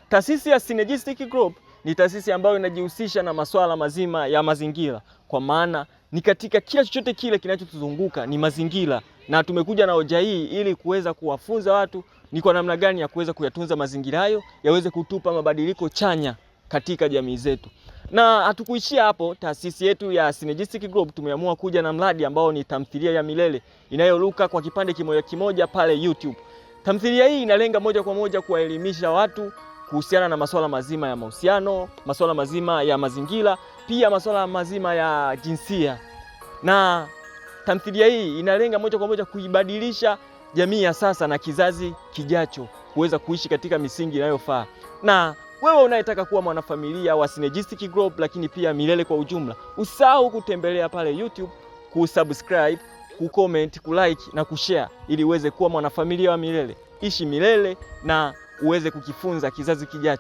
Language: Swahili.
Taasisi ya Synergistic Group ni taasisi ambayo inajihusisha na masuala mazima ya mazingira, kwa maana ni katika kila chochote kile kinachotuzunguka ni mazingira, na tumekuja na hoja hii ili kuweza kuwafunza watu ni kwa namna gani ya kuweza kuyatunza mazingira hayo yaweze kutupa mabadiliko chanya katika jamii zetu. Na hatukuishia hapo. Taasisi yetu ya Synergistic Group tumeamua kuja na mradi ambao ni tamthilia ya milele inayoruka kwa kipande kimoja kimoja pale YouTube. Tamthilia hii inalenga moja kwa moja kuwaelimisha watu kuhusiana na masuala mazima ya mahusiano, masuala mazima ya mazingira, pia masuala mazima ya jinsia. Na tamthilia hii inalenga moja kwa moja kuibadilisha jamii ya sasa na kizazi kijacho kuweza kuishi katika misingi inayofaa. Na wewe unayetaka kuwa mwanafamilia wa Synergistic Group, lakini pia milele kwa ujumla, usahau kutembelea pale YouTube, kusubscribe, kucomment, kulike na kushare ili uweze kuwa mwanafamilia wa milele. Ishi milele na uweze kukifunza kizazi kijacho.